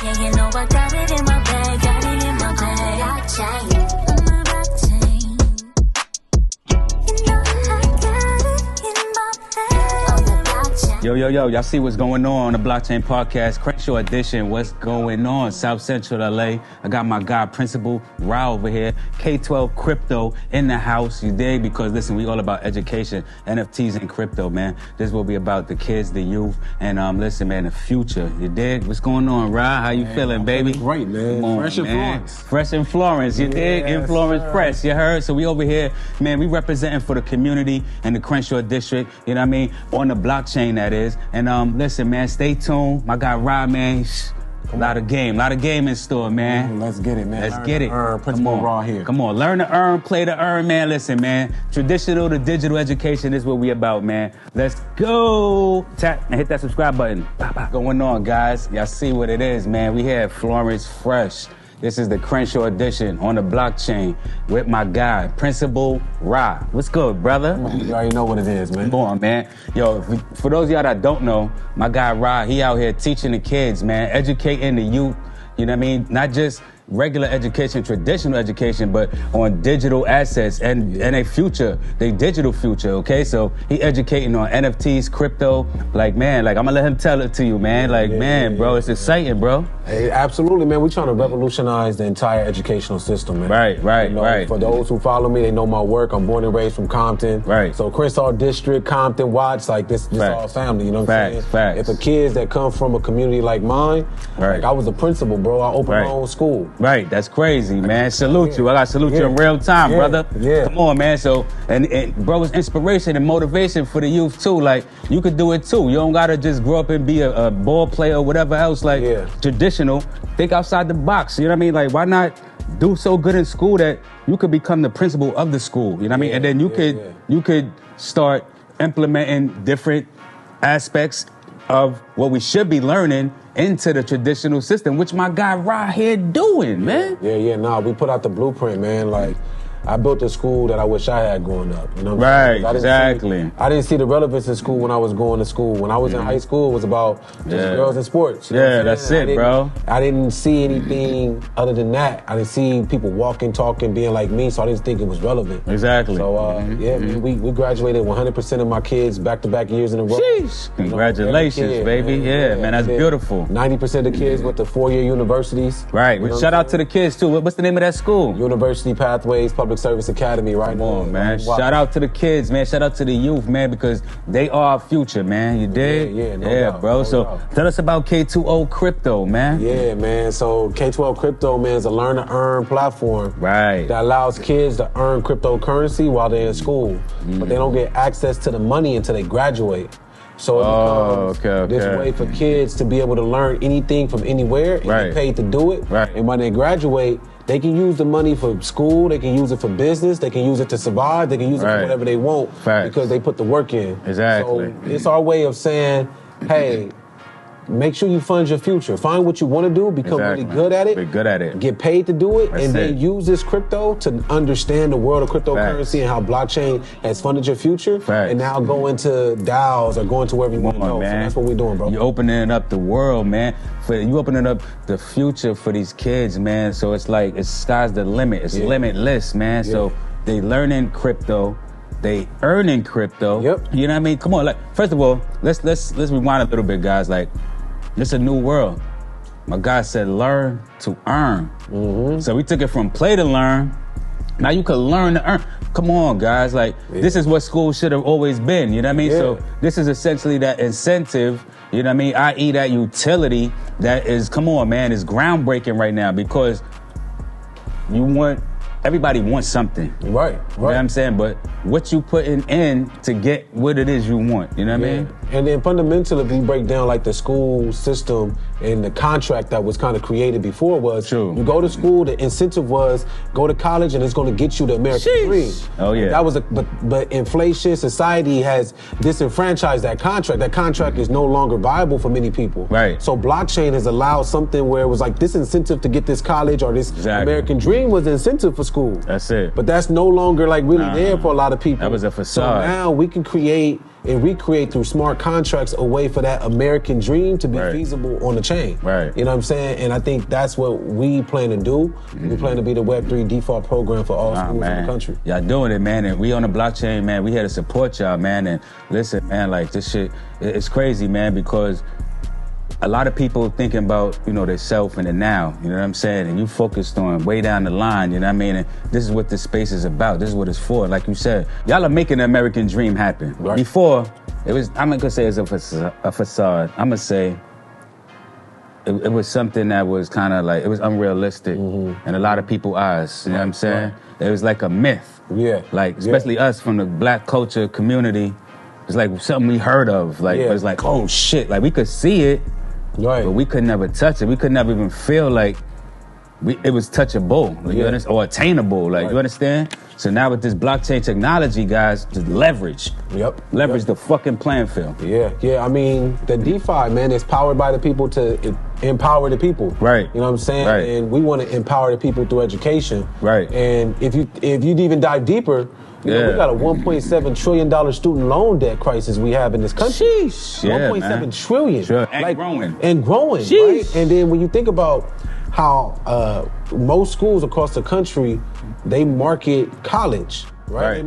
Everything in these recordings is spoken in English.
Yeah, you know I got it in my bag, got it in my bag. Blockchain. Yo, y'all see what's going on the Blockchain Podcast, Crenshaw Edition. What's going on? South Central LA. I got my guy, Principal Rahh over here. K-12 Crypto in the house, you dig? Because listen, we all about education, NFTs and crypto, man. This will be about the kids, the youth, and listen, man, the future, you dig? What's going on, Rahh? How you feeling, baby? Great, man. Come on, Fresh in Florence. Fresh in Florence, you dig? In Florence Press, you heard? So we over here, man, we representing for the community and the Crenshaw District, you know what I mean? On the blockchain, that is. And listen, man, stay tuned. My guy Rahh, man, a lot of game in store, man. Let's get it, man. Let's get it. Principal Rahh here. Come on, learn to earn, play to earn, man. Listen, man, traditional to digital education is what we about, man. Let's go. Tap and hit that subscribe button. Going on, guys. Y'all see what it is, man. We have Florence Fresh. This is the Crenshaw Edition on the blockchain with my guy, Principal Rahh. What's good, brother? You already know what it is, man. Come on, man. Yo, for those of y'all that don't know, my guy Rahh, he out here teaching the kids, man, educating the youth, you know what I mean? Not just regular education, traditional education, but on digital assets and a future, they digital future, okay? So he educating on NFTs, crypto, like, man, like, I'm gonna let him tell it to you, man. Like, bro, it's exciting, bro. Hey, absolutely, man. We're trying to revolutionize the entire educational system, man. Right. For those who follow me, they know my work. I'm born and raised from Compton. Right. So Crenshaw District, Compton, Watts, like this all family, you know what I'm saying? Facts. If the kids that come from a community like mine, like I was a principal, bro. I opened my own school. Right, that's crazy, man. Salute you. I gotta salute you in real time, brother. Yeah. Come on, man. So, and bro, it's inspiration and motivation for the youth too. Like, you could do it too. You don't gotta just grow up and be a ball player or whatever else, like traditional. Think outside the box. You know what I mean? Like, why not do so good in school that you could become the principal of the school? You know what I mean? And then you could start implementing different aspects of what we should be learning into the traditional system, which my guy Rahh here doing, man. Nah, we put out the blueprint, man. Like, I built a school that I wish I had growing up. You know what I'm saying? Exactly. I didn't see the relevance in school when I was going to school. When I was in high school, it was about just girls and sports. You know that's it, bro. I didn't see anything other than that. I didn't see people walking, talking, being like me, so I didn't think it was relevant. Exactly. So, man, we graduated 100% of my kids back-to-back years in a row. Sheesh. Congratulations, baby. Man, that's beautiful. 90% of the kids went to 4-year universities. Right. Shout out to the kids, too. What's the name of that school? University Pathways Public Service Academy, right? Come on, man. Shout out to the kids, man. Shout out to the youth, man, because they are our future, man. You dig? No doubt, bro. Tell us about K2O Crypto, man. Yeah, man. So K12 Crypto, man, is a learn to earn platform. Right. That allows kids to earn cryptocurrency while they're in school. But they don't get access to the money until they graduate. So it becomes this way for kids to be able to learn anything from anywhere and get paid to do it. Right. And when they graduate, they can use the money for school, they can use it for business, they can use it to survive, they can use it for whatever they want because they put the work in. Exactly. So it's our way of saying, hey, make sure you fund your future. Find what you want to do, become really good at it. Be good at it. Get paid to do it, and then use this crypto to understand the world of cryptocurrency and how blockchain has funded your future. And now go into DAOs or go into wherever you want to go. Man. So that's what we're doing, bro. You're opening up the world, man. You opening up the future for these kids, man. So it's like, it's sky's the limit. It's limitless, man. So they learning crypto. They earning crypto. You know what I mean? Come on. Like, first of all, let's rewind a little bit, guys. Like, it's a new world. My guy said learn to earn. So we took it from play to learn. Now you can learn to earn. Come on, guys. Like, this is what school should have always been. You know what I mean? So this is essentially that incentive, you know what I mean? I.e. that utility that is, come on, man, is groundbreaking right now because everybody wants something. Right. You know what I'm saying? But what you putting in to get what it is you want. You know what I mean? And then fundamentally, if we break down like the school system and the contract that was kind of created before was, you go to school, the incentive was go to college and it's going to get you the American dream. Oh yeah. That was but inflation, society has disenfranchised that contract. That contract is no longer viable for many people. Right. So blockchain has allowed something where it was like this incentive to get this college or this American dream was the incentive for school. That's it. But that's no longer like really there for a lot of people. That was a facade. So now we can create and recreate through smart smart contracts a way for that American dream to be Right. feasible on the chain. Right. You know what I'm saying? And I think that's what we plan to do. We plan to be the Web3 default program for all schools in the country. Y'all doing it, man. And we on the blockchain, man. We here to support y'all, man. And listen, man, like this shit, it's crazy, man, because a lot of people thinking about, you know, their self and the now, you know what I'm saying? And you focused on way down the line, you know what I mean? And this is what this space is about. This is what it's for. Like you said, y'all are making the American dream happen. Right. Before, it was, I'm not gonna say it's a facade. I'm gonna say it was something that was kind of like, it was unrealistic in a lot of people's eyes, you know what I'm saying? It was like a myth. Yeah. Like, especially us from the black culture community, it's like something we heard of. Like, it was like, oh shit, like we could see it, Right. but we could never touch it. We could never even feel like it was touchable, like, you understand? Or attainable, like, you understand? So now with this blockchain technology, guys, just leverage. Leverage the fucking playing field. Yeah. I mean, the DeFi, man, is powered by the people to empower the people. Right. You know what I'm saying? Right. And we want to empower the people through education. Right. And if you'd even dive deeper, you know, we got a $1.7 trillion student loan debt crisis we have in this country. Sheesh. Yeah, 1.7 trillion. Sure. And growing. And growing, right? And then when you think about how most schools across the country, they market college, right?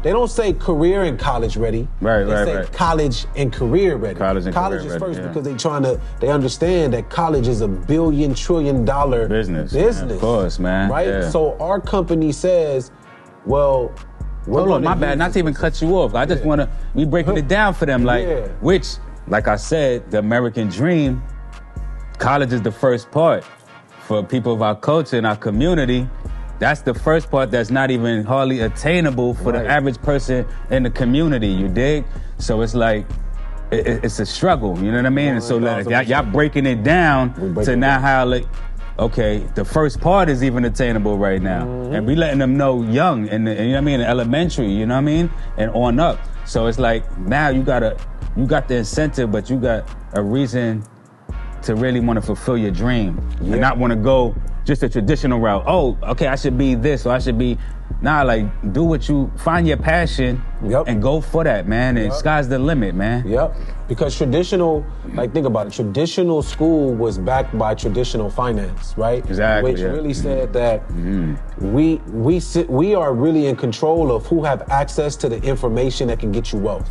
They don't say career and college ready. They say college and career ready. College is first because they understand that college is $1 billion trillion business. Man, of course, man. Right? Yeah. So our company says, well, hold on, my bad, not to even cut you off. I just want to, we breaking it down for them, like, which, like I said, the American dream, college is the first part. For people of our culture and our community, that's the first part that's not even hardly attainable for the average person in the community, you dig? So it's like, it's a struggle, you know what I mean? And so like, y'all breaking it down to now how, like, okay, the first part is even attainable right now. And we letting them know young, and you know what I mean, in elementary, you know what I mean? And on up. So it's like, now you got the incentive, but you got a reason to really want to fulfill your dream and not want to go just a traditional route. Oh, okay, I should be this or I should be, like do what you, find your passion and go for that, man. And sky's the limit, man. Because traditional, like think about it, traditional school was backed by traditional finance, right? Exactly. Which really said that we are really in control of who have access to the information that can get you wealth.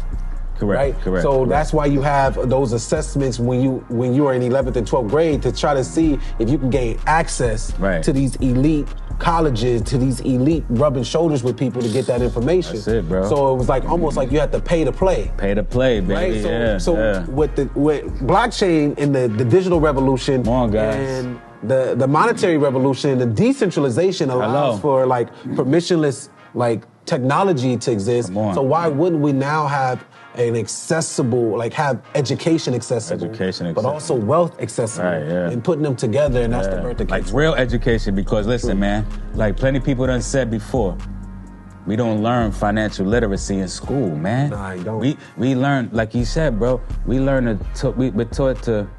Correct. So that's why you have those assessments when you are in 11th and 12th grade to try to see if you can gain access to these elite colleges, to these elite rubbing shoulders with people to get that information. That's it, bro. So it was like almost like you had to pay to play. Pay to play, baby. Right? So with blockchain and the digital revolution and the monetary revolution, the decentralization allows for like permissionless like technology to exist. So why wouldn't we now have an accessible, like have education accessible, but also wealth accessible, and putting them together, and that's the birth of like real education. Because listen, man, like plenty of people done said before, we don't learn financial literacy in school, man. Nah, you don't. We learn, like you said, bro. We're taught to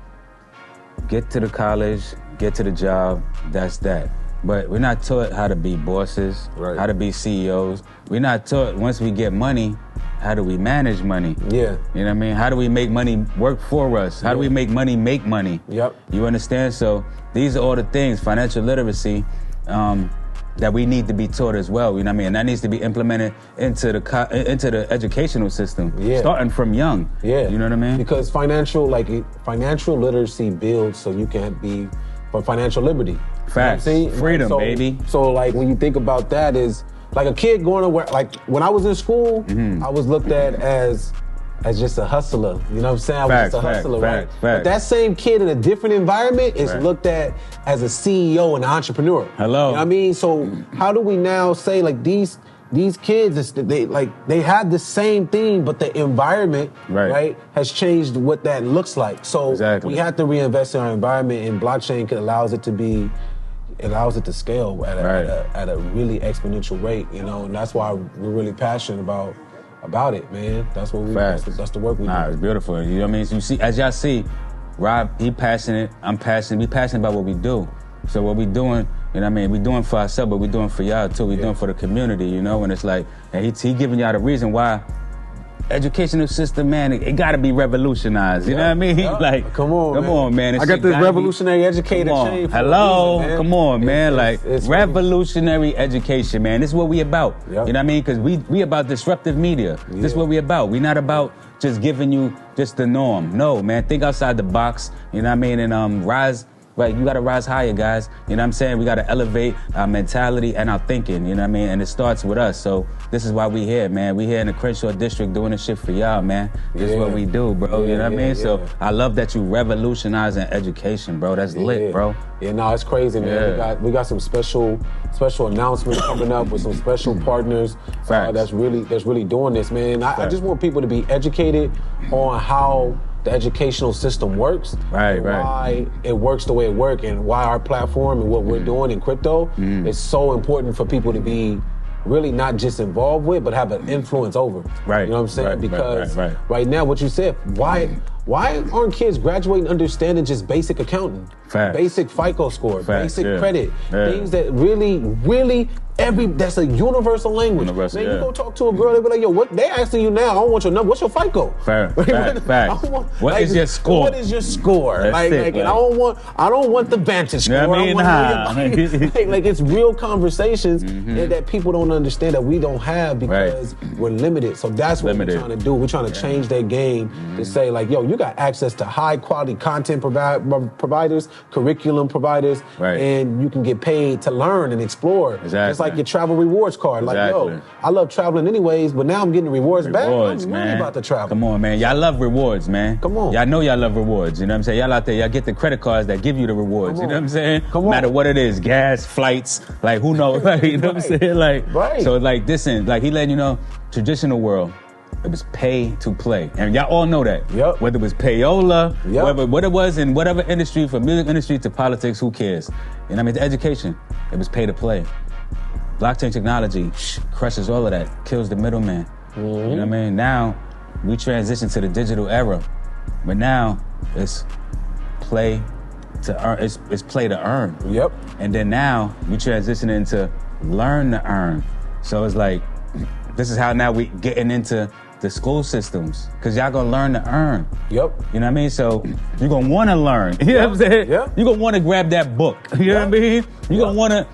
get to the college, get to the job. That's that. But we're not taught how to be bosses, how to be CEOs. We're not taught once we get money, how do we manage money? You know what I mean? How do we make money work for us? How do we make make money? You understand? So these are all the things, financial literacy, that we need to be taught as well. You know what I mean? And that needs to be implemented into the educational system, starting from young. You know what I mean? Because financial literacy builds so you can be for financial liberty. Facts. You know freedom, baby. So like when you think about that is like a kid going to work, like when I was in school, I was looked at as just a hustler. You know what I'm saying? I was just a hustler, right? But that same kid in a different environment is looked at as a CEO and an entrepreneur. Hello. You know what I mean? So how do we now say like these kids, they have the same thing, but the environment, has changed what that looks like. So we have to reinvest in our environment, and blockchain allows it to scale at a really exponential rate, you know, and that's why we're really passionate about it, man. That's what that's the work we do. It's beautiful. You know what I mean? So you see, as y'all see, Rob, he passionate, I'm passionate. We passionate about what we do. So what we doing, you know what I mean? We doing for ourselves, but we doing for y'all too. We doing for the community, you know? And it's like, and he giving y'all the reason why educational system, man, it got to be revolutionized. You know what I mean? Like, come on, man. I got this revolutionary educator chain. Hello, reason, come on, man. It's revolutionary education, man. This is what we about. Yep. You know what I mean? Because we about disruptive media. This is what we about. We not about just giving you just the norm. No, man. Think outside the box. You know what I mean? And rise. Right, you gotta rise higher, guys. You know what I'm saying? We gotta elevate our mentality and our thinking, you know what I mean? And it starts with us. So this is why we here, man. We here in the Crenshaw District doing this shit for y'all, man. This is what we do, bro. You know what I mean? So I love that you revolutionizing education, bro. That's lit, bro. Yeah, no, it's crazy, man. We got some special announcements coming up with some special partners that's really doing this, man. I just want people to be educated on how the educational system works, why it works the way it works, and why our platform and what we're doing in crypto is so important for people to be really not just involved with, but have an influence over. Right. You know what I'm saying? Because right now, what you said, why aren't kids graduating understanding just basic accounting, basic FICO score, basic credit, things that really that's a universal language. You go talk to a girl, they be like, yo, what they asking you now? I don't want your number. What's your FICO? What is your score? What is your score? And I don't want the Vantage score. You know what I mean? Like it's real conversations that people don't understand that we don't have because we're limited. So that's what we're trying to do. We're trying to change their game to say like, yo, you got access to high quality content providers, curriculum providers, and you can get paid to learn and explore. It's like your travel rewards card. Like, yo, I love traveling anyways, but now I'm getting rewards back. I'm worried about the travel. Come on, man. Y'all love rewards, man. Come on. Y'all know y'all love rewards. You know what I'm saying? Y'all out there, y'all get the credit cards that give you the rewards. You know what I'm saying? Come on. No matter what it is, gas, flights, like who knows? Like, you know what I'm saying? Like, so like this and like he letting you know, traditional world, it was pay to play. And y'all all know that. Yep. Whether it was payola, what it was in whatever industry, from music industry to politics, who cares? You know what I mean? To education, it was pay to play. Blockchain technology crushes all of that, kills the middleman. You know what I mean? Now, we transition to the digital era. But now, it's play to earn. It's play to earn. Yep. And then now, we transition into learn to earn. So it's like, this is how now we getting into the school systems. Because y'all gonna learn to earn. Yep. You know what I mean? So, you're gonna wanna learn. You know what I'm saying? Yeah. You're gonna wanna grab that book. You know what I mean? You're gonna wanna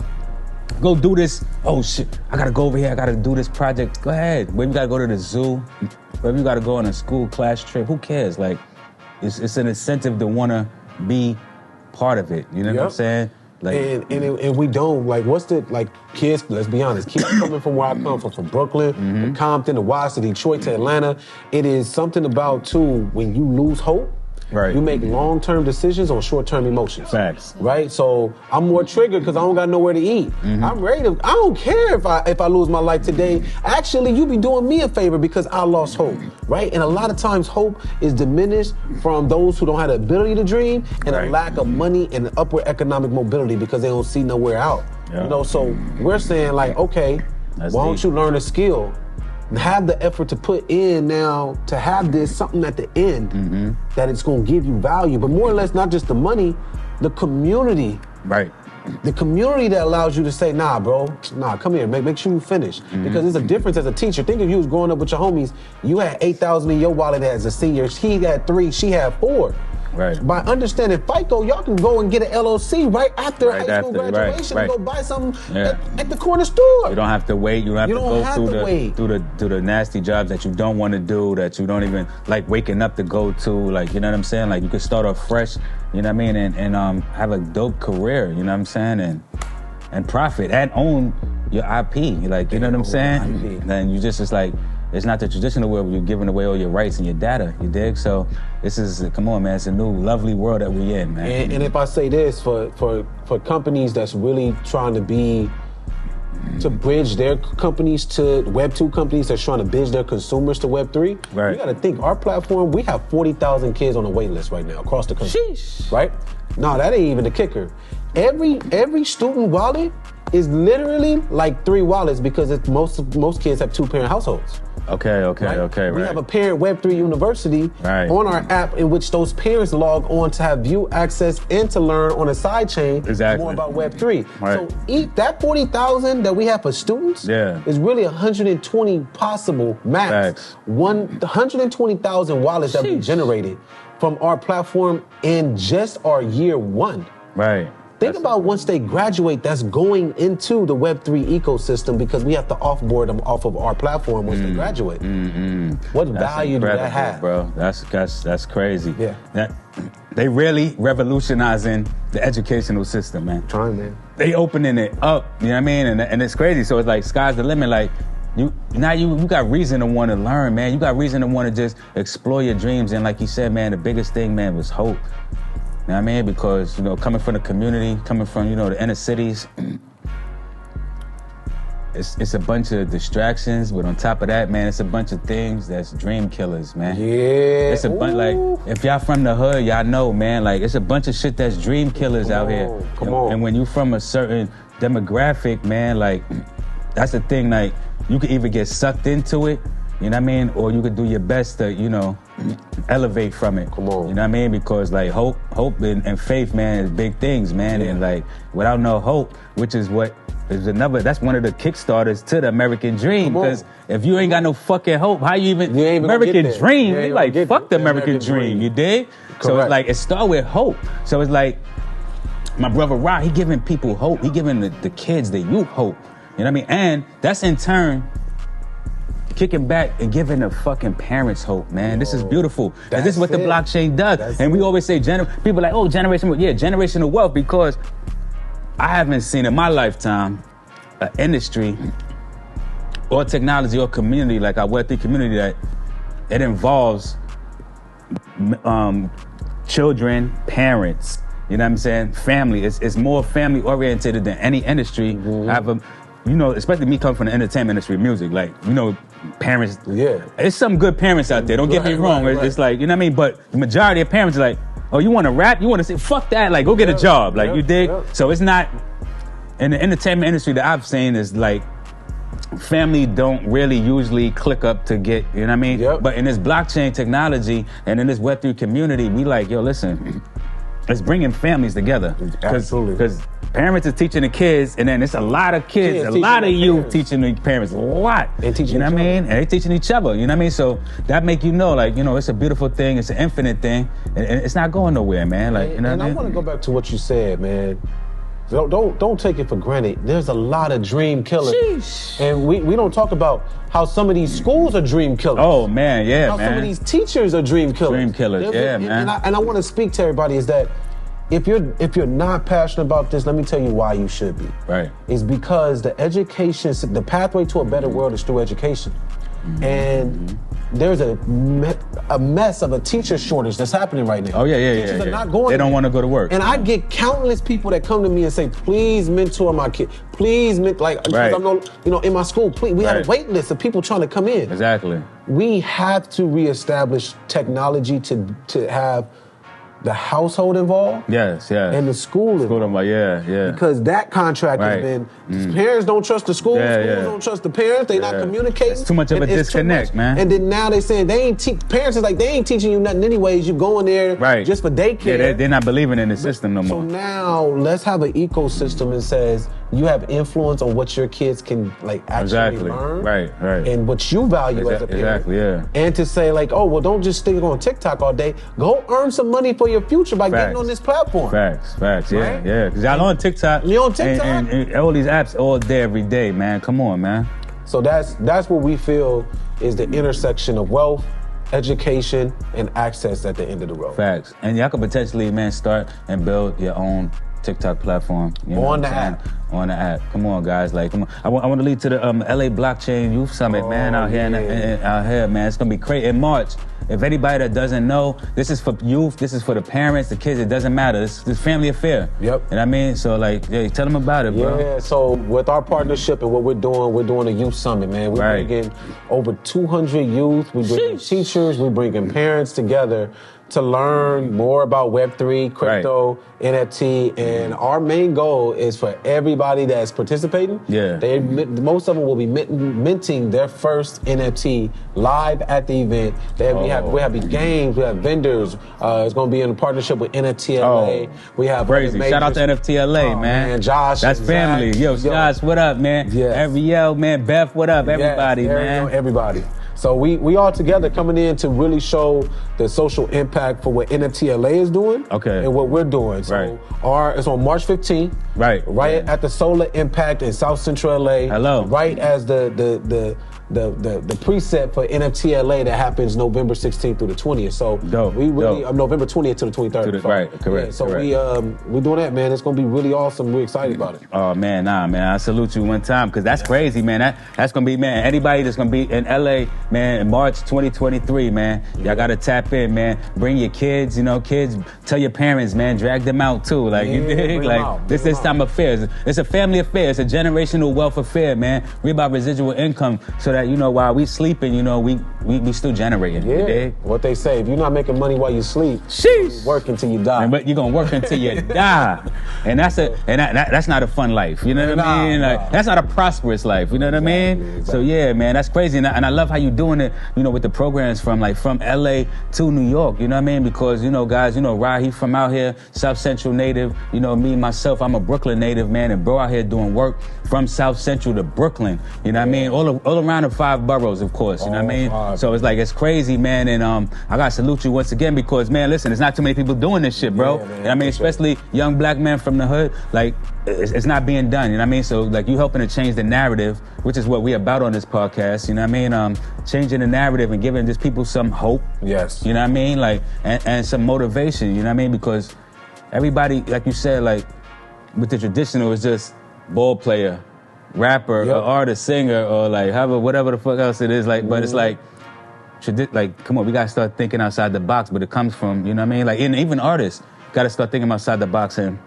go do this. Oh shit, I gotta go over here. I gotta do this project. Go ahead. Maybe you gotta go to the zoo. Maybe you gotta go on a school class trip. Who cares? Like, it's an incentive to wanna be part of it. You know what I'm saying? Like, and we don't, like, what's the, like, kids, let's be honest, kids coming from where I come from Brooklyn, from Compton, to Washington, to Detroit, to Atlanta, it is something about, too, when you lose hope, you make long-term decisions on short-term emotions. Facts. Right? So I'm more triggered because I don't got nowhere to eat. I'm ready to, I don't care if I lose my life today. Actually, you be doing me a favor because I lost hope. Right? And a lot of times hope is diminished from those who don't have the ability to dream and a lack of money and upward economic mobility because they don't see nowhere out. You know, so we're saying like, okay, why don't you learn a skill? Have the effort to put in now to have this something at the end that it's going to give you value, but more or less not just the money, the community. Right. The community that allows you to say, nah, bro, come here, make sure you finish. Because there's a difference as a teacher. Think if you was growing up with your homies, you had 8,000 in your wallet as a senior, he had 3, she had 4. Right. By understanding FICO, y'all can go and get an LLC right after high school graduation and go buy something at the corner store. You don't have to wait. You don't have to go through the nasty jobs that you don't want to do, that you don't even like waking up to go to. Like, you know what I'm saying? Like, you could start off fresh, you know what I mean, and have a dope career, you know what I'm saying, and profit and own your IP. Like, you know what I'm saying? Then you it's like, it's not the traditional world where you're giving away all your rights and your data, you dig? So this is, come on, man, it's a new lovely world that we in, man. And if I say this, for companies that's really trying to bridge their companies to Web 2 companies that's trying to bridge their consumers to Web 3, you gotta think, our platform, we have 40,000 kids on the wait list right now across the country. Sheesh. Right? No, that ain't even the kicker. Every student wallet is literally like 3 wallets because most kids have 2-parent households. Okay. We have a parent Web3 university on our app in which those parents log on to have view access and to learn on a side chain more about Web3. So that 40,000 that we have for students is really 120 possible max. 120,000 wallets that we generated from our platform in just our year one. Think about once they graduate, that's going into the Web3 ecosystem because we have to offboard them off of our platform once they graduate. What value do that have? Bro, that's crazy. Yeah. They really revolutionizing the educational system, man. Trying, man. They opening it up, you know what I mean? And it's crazy. So it's like sky's the limit. Like you got reason to want to learn, man. You got reason to want to just explore your dreams. And like you said, man, the biggest thing, man, was hope. You know what I mean? Because, coming from the community, coming from, the inner cities, it's a bunch of distractions, but on top of that, man, it's a bunch of things that's dream killers, man. Yeah. It's a bunch, like, if y'all from the hood, y'all know, man, like, it's a bunch of shit that's dream killers out here. Come on. And when you from a certain demographic, man, like, that's the thing, like, you could either get sucked into it, you know what I mean? Or you could do your best to, elevate from it. Come on. You know what I mean? Because like hope and faith, man, is big things, man. And like without no hope, which is that's one of the kickstarters to the American dream. Because if you ain't got no fucking hope, how you even American dream? You like fuck the American dream, you dig? Correct. So it's like it start with hope. So it's like my brother Rahh, he giving people hope. He giving the kids, the youth hope. You know what I mean? And that's in turn kicking back and giving the fucking parents hope, man. This is beautiful. And this is what the blockchain does. And we always say, people like, generational wealth, because I haven't seen in my lifetime an industry or technology or community like our Web3 community that it involves children, parents, you know what I'm saying? Family. It's more family oriented than any industry. Especially me coming from the entertainment industry, music, like, parents. Yeah. It's some good parents out there, don't get me wrong. It's like, you know what I mean? But the majority of parents are like, oh, you want to rap? You want to say, fuck that, like, go get a job. Like, you dig? So it's not, in the entertainment industry that I've seen is like, family don't really usually click up to get, you know what I mean? But in this blockchain technology and in this Web3 community, we like, yo, listen, it's bringing families together. Absolutely. Because parents are teaching the kids, and then it's a lot of kids, a lot of youth teaching the parents a lot. And teaching, you know what I mean? And they teaching each other, you know what I mean? So that make like, it's a beautiful thing, it's an infinite thing, and it's not going nowhere, man. Like, and I want to go back to what you said, man. Don't take it for granted. There's a lot of dream killers. Sheesh. And we don't talk about how some of these schools are dream killers. Oh, man, yeah, how some of these teachers are dream killers. Dream killers, man. And I want to speak to everybody is that if you're not passionate about this, let me tell you why you should be. Right. It's because the pathway to a better world is through education. And there's a mess of a teacher shortage that's happening right now. Oh, yeah. Teachers are not going. They don't want to go to work. And I get countless people that come to me and say, please mentor my kid. Please, because I'm in my school, please. We have a wait list of people trying to come in. Exactly. We have to reestablish technology to have the household involved. Yes. And the school involved. Yeah. Because that contract has been, parents don't trust the schools don't trust the parents, they not communicating. It's too much of a disconnect, man. And then now they saying parents is like, they ain't teaching you nothing anyways, you going there just for daycare. Yeah, they're not believing in the system no more. So now let's have an ecosystem that says you have influence on what your kids can actually learn. Right. And what you value as a parent. And to say like, oh, well, don't just stick on TikTok all day. Go earn some money for your future by getting on this platform. Facts. Yeah. Because y'all on TikTok. You on TikTok? And all these apps all day, every day, man. Come on, man. So that's what we feel is the intersection of wealth, education, and access at the end of the road. Facts. And y'all could potentially, man, start and build your own TikTok platform. On the app. Come on, guys. Like, come on. I want to lead to the LA Blockchain Youth Summit, man, out here, man. It's going to be crazy in March. If anybody that doesn't know, this is for youth, this is for the parents, the kids, it doesn't matter. This is family affair. Yep. You know what I mean? So, like, tell them about it, bro. Yeah, so with our partnership and what we're doing a youth summit, man. We're bringing over 200 youth. We're bringing teachers. We're bringing parents together to learn more about Web3, crypto, NFT, and our main goal is for everybody that's participating. Most of them will be minting their first NFT live at the event. We have games, we have vendors. It's going to be in partnership with NFT LA. We have crazy. Shout out to NFT LA, man. Josh, that's family. Yo, Josh, what up, man? Ariel, man. Beth, what up? Everybody, man. Everybody. So we all together coming in to really show the social impact for what NFT LA is doing and what we're doing. So it's on March 15th. Right at the Solar Impact in South Central LA. Hello. Right as the preset for NFT LA that happens November 16th through the 20th. So we really November 20th to the 23rd. Correct. So we're doing that, man. It's gonna be really awesome. We're excited about it. Oh man, man. I salute you one time because that's crazy, man. That's gonna be, man. Anybody that's gonna be in LA, man, in March 2023, man. Y'all gotta tap in, man. Bring your kids, kids. Tell your parents, man. Drag them out too. Like you dig? Like this time affair. It's a family affair. It's a generational wealth affair, man. We about residual income so that while we sleeping, we still generating. Yeah. You dig? What they say, if you're not making money while you sleep, sheesh, work until you die. But you're gonna work until you die, and that's not a fun life. You know what I mean? Like that's not a prosperous life. You know what I mean? Exactly. So yeah, man, that's crazy, and I love how you doing it. With the programs from LA to New York. You know what I mean? Because guys, Rahh, he from out here, South Central native. Me myself, I'm a Brooklyn native, man, and bro out here doing work from South Central to Brooklyn. You know what I mean? All around the 5 boroughs, of course. You know what I mean? 5, so it's like, it's crazy, man. And I gotta salute you once again because, man, listen, there's not too many people doing this shit, bro. Man, I mean, especially young black men from the hood. Like, it's not being done. You know what I mean? So, like, you helping to change the narrative, which is what we about on this podcast. You know what I mean? Changing the narrative and giving just people some hope. Yes. You know what I mean? Like, and some motivation. You know what I mean? Because everybody, like you said, like, with the traditional, it's just ball player, rapper, or artist, singer, or like whatever the fuck else it is. Like, but it's like, come on, we gotta start thinking outside the box. But it comes from, you know what I mean? Like, even artists gotta start thinking outside the box and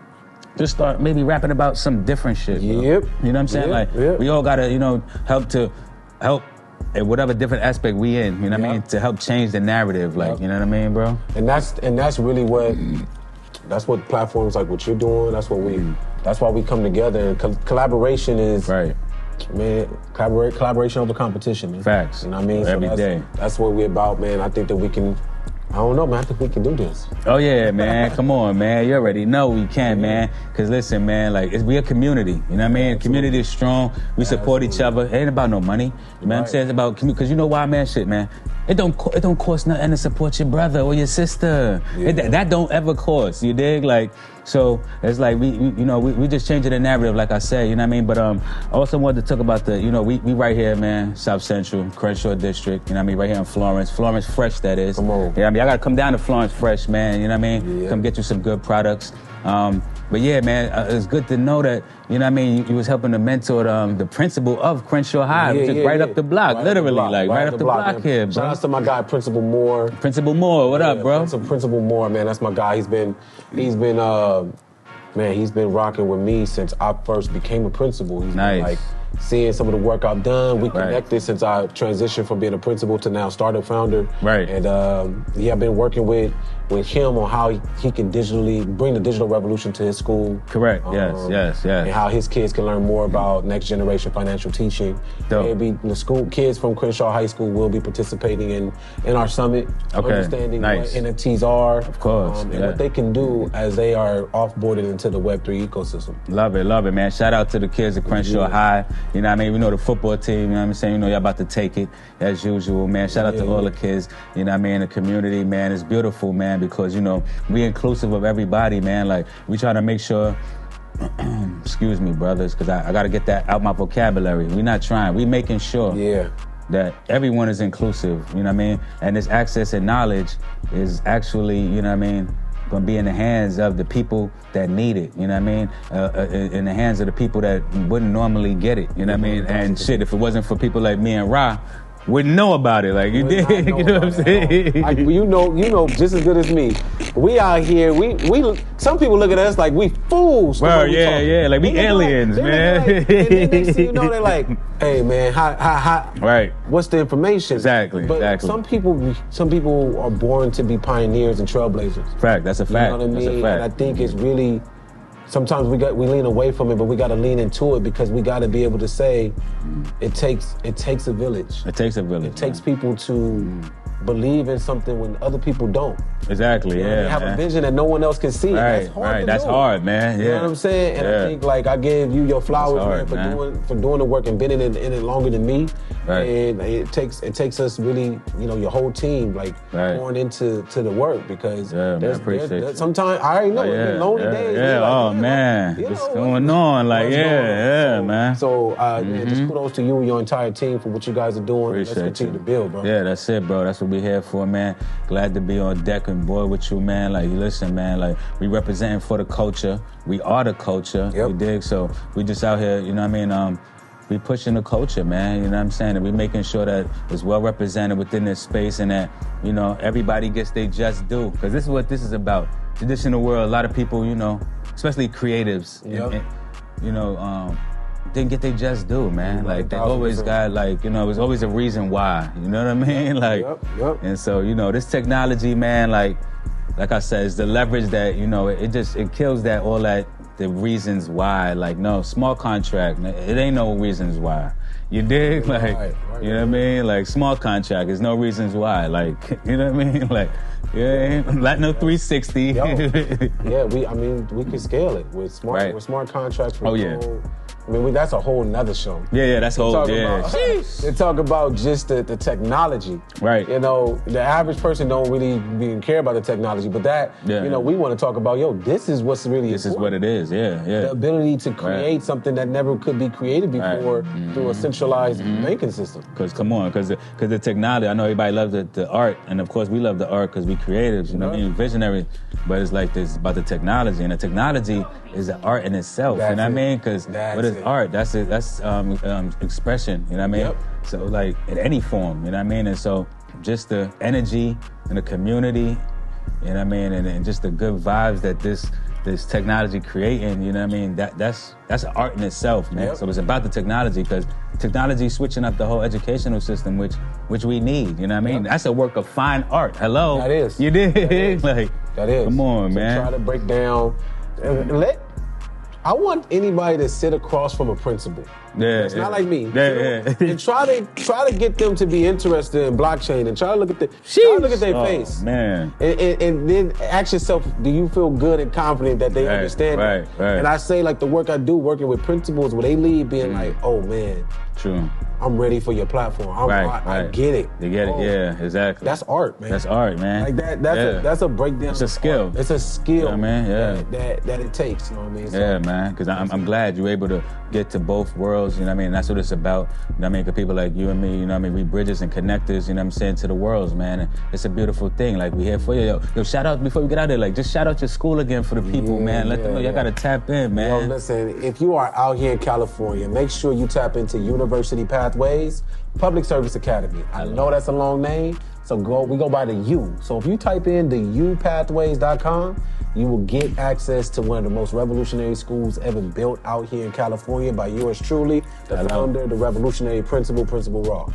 just start maybe rapping about some different shit. Bro. You know what I'm saying? We all gotta, help in whatever different aspect we in. You know what I mean? To help change the narrative. Like, you know what I mean, bro? And that's really that's what platforms like what you're doing. That's why we come together. And collaboration is man. Collaboration over competition, man. Facts. You know what I mean? Every day. That's what we're about, man. I think that we can. I don't know, man. I think we can do this. Oh yeah, man. Come on, man. You already know we can, man. Cause listen, man. Like, we a community. You know what I mean? Community is strong. We support each other. It ain't about no money. You know what I'm saying? It's about community. Cause you know why, man? Shit, man. It don't cost nothing to support your brother or your sister. That don't ever cost. You dig? Like, so it's like we just changing the narrative, like I said. You know what I mean? But I also wanted to talk about we right here, man. South Central, Crenshaw District. You know what I mean? Right here in Florence Fresh, that is. Come on. Yeah, I mean, I gotta come down to Florence Fresh, man. You know what I mean? Yeah. Come get you some good products. But yeah, man, it's good to know that, you know what I mean, you was helping to mentor the principal of Crenshaw High, which is right up the block, literally, right up the block here, bro. Shout out to my guy, Principal Moore. Principal Moore, what up, bro? Principal Moore, man, that's my guy. He's been rocking with me since I first became a principal. He's been, like, seeing some of the work I've done. We connected since I transitioned from being a principal to now startup founder. Right. And I've been working with him on how he can digitally bring the digital revolution to his school. Correct. Yes. And how his kids can learn more about next generation financial teaching. Maybe the school kids from Crenshaw High School will be participating in our summit, understanding what NFTs are, of course, and what they can do as they are offboarded into the Web3 ecosystem. Love it, man. Shout out to the kids at Crenshaw High. You know what I mean? We know the football team, you know what I'm saying? You know y'all about to take it as usual, man. Shout out to all the kids, you know what I mean? The community, man. It's beautiful, man, because, we inclusive of everybody, man. Like, we try to make sure, excuse me, brothers, because I got to get that out my vocabulary. We're not trying. We making sure that everyone is inclusive, you know what I mean? And this access and knowledge is actually, you know what I mean, going to be in the hands of the people that need it, you know what I mean? In the hands of the people that wouldn't normally get it, you know what I mean? And shit, if it wasn't for people like me and Rahh, wouldn't know about it. Like you did, you know what I'm saying? Like, you know, just as good as me. We out here. We. Some people look at us like we fools. Bro, yeah, like we aliens, man. And then next thing you know, they're like, "Hey, man, how, right? What's the information?" Exactly. Some people are born to be pioneers and trailblazers. Fact. That's a fact. You know what I mean? That's a fact. And I think it's really. Sometimes we lean away from it, but we got to lean into it because we got to be able to say, it takes a village. It takes a village. It takes people to believe in something when other people don't. Exactly. You know, yeah. They have a vision that no one else can see. Right. That's hard. To That's do. hard, man. Yeah. You know what I'm saying? And I think like I gave you your flowers, hard, man, for doing the work and been in it longer than me. Right. And it takes us really, you know, your whole team like pouring into the work because I appreciate you. sometimes I already know it's been lonely days. Yeah. Like, oh man, what's going on? Like man. So just kudos to you and your entire team for what you guys are doing. Appreciate Let's continue you. to build, bro. Yeah, that's it, bro. That's what we're here for, man. Glad to be on deck and board with you, man. Like, listen, man, like, we representing for the culture. We are the culture, you dig? So we just out here, you know what I mean? We pushing the culture, man, you know what I'm saying? And we making sure that it's well represented within this space and that, you know, everybody gets their just due. Because this is what this is about. Traditional world, a lot of people, you know, especially creatives, you know, didn't get their just due, man. Like, they always got, like, you know, it was always a reason why. You know what I mean? Like, and so, you know, this technology, man, like I said, it's the leverage that, you know, it kills that, all that, the reasons why. Like, no, small contract, it ain't no reasons why. You dig? Like, you know what I mean? Like, small contract, there's no reasons why. Like, you know what I mean? Like, like no 360. we can scale it with smart contracts. I mean, that's a whole nother show. That's whole, They talk about just the technology. Right. You know, the average person don't really even care about the technology, but you know, we want to talk about, this is what's really This is what it is, The ability to create something that never could be created before through a centralized banking system. Because, come on, because the technology, I know everybody loves the art, and of course we love the art because we creatives, you know what I mean, visionary, but it's like this about the technology, and the technology is the art in itself, you know what I mean? Because what is art? That's expression, you know what I mean? So like in any form, you know what I mean? And so just the energy and the community, you know what I mean? And just the good vibes that this technology creating, you know what I mean? That's an art in itself, man. So it's about the technology because technology switching up the whole educational system, which we need, you know what I mean? That's a work of fine art. Hello. That is. You did? Like, that is. Come on, man. Try to break down, I want anybody to sit across from a principal. It's not like me. And try to get them to be interested in blockchain and try to look at their face. Man. And then ask yourself, do you feel good and confident that they understand it? And I say, like, the work I do working with principals, where they leave being like, oh man, true. I'm ready for your platform. I get it. You get it, exactly. That's art, man. That's art, man. Like that's a breakdown. It's a skill. It's a skill, you know what I mean? that it takes, you know what I mean? So, yeah, man, because I'm glad you're able to get to both worlds, you know what I mean? That's what it's about, you know what I mean? Because people like you and me, you know what I mean? We bridges and connectors, you know what I'm saying, to the worlds, man. And it's a beautiful thing. Like, we here for you. Yo, shout out, before we get out there, like, just shout out your school again for the people, man. Let them know y'all got to tap in, man. Yo, listen, if you are out here in California, make sure you tap into University Pathways Public Service Academy. I know that's a long name, so we go by the U. So if you type in the upathways.com, you will get access to one of the most revolutionary schools ever built out here in California by yours truly, the founder, the revolutionary Principal Rahh.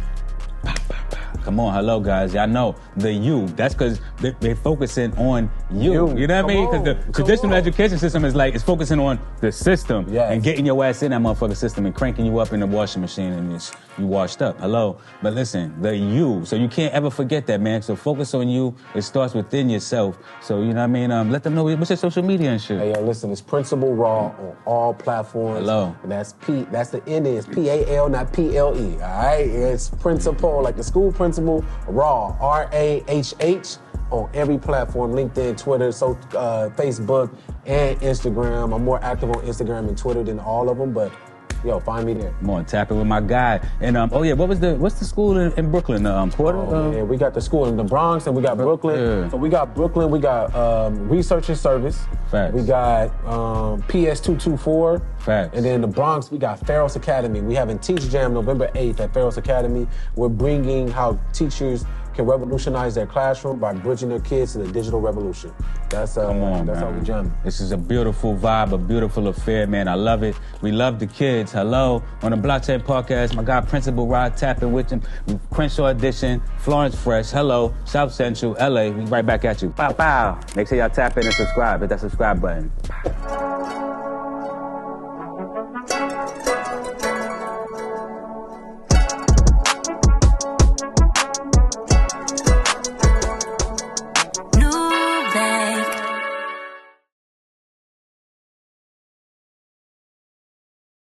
Come on, hello guys. Y'all know the you. That's because they're focusing on you. You know what I mean? Because the traditional education system is like, it's focusing on the system and getting your ass in that motherfucking system and cranking you up in the washing machine and you washed up. Hello. But listen, the you. So you can't ever forget that, man. So focus on you. It starts within yourself. So, you know what I mean? Let them know what's your social media and shit. Hey, yo, listen, it's Principal Rahh on all platforms. Hello. And that's the ending. It's P-A-L, not P-L-E. All right? It's Principal, like the school principal, Rahh, R-A-H-H, on every platform, LinkedIn, Twitter, Facebook, and Instagram. I'm more active on Instagram and Twitter than all of them, but yo, find me there. Come on, tap it with my guy. And what's the school in Brooklyn? Porter? Yeah, we got the school in the Bronx and we got Brooklyn. Yeah. So we got Brooklyn, we got Research and Service. Facts. We got PS224. Facts. And then in the Bronx, we got Ferris Academy. We having Teach Jam November 8th at Ferris Academy. We're bringing how teachers can revolutionize their classroom by bridging their kids to the digital revolution. That's how we jam. This is a beautiful vibe, a beautiful affair, man. I love it. We love the kids. Hello. On the Blockchain Podcast, my guy Principal Rahh tapping with him. Crenshaw Edition, Florence Fresh. Hello. South Central, LA. We right back at you. Pow, pow. Make sure y'all tap in and subscribe. Hit that subscribe button.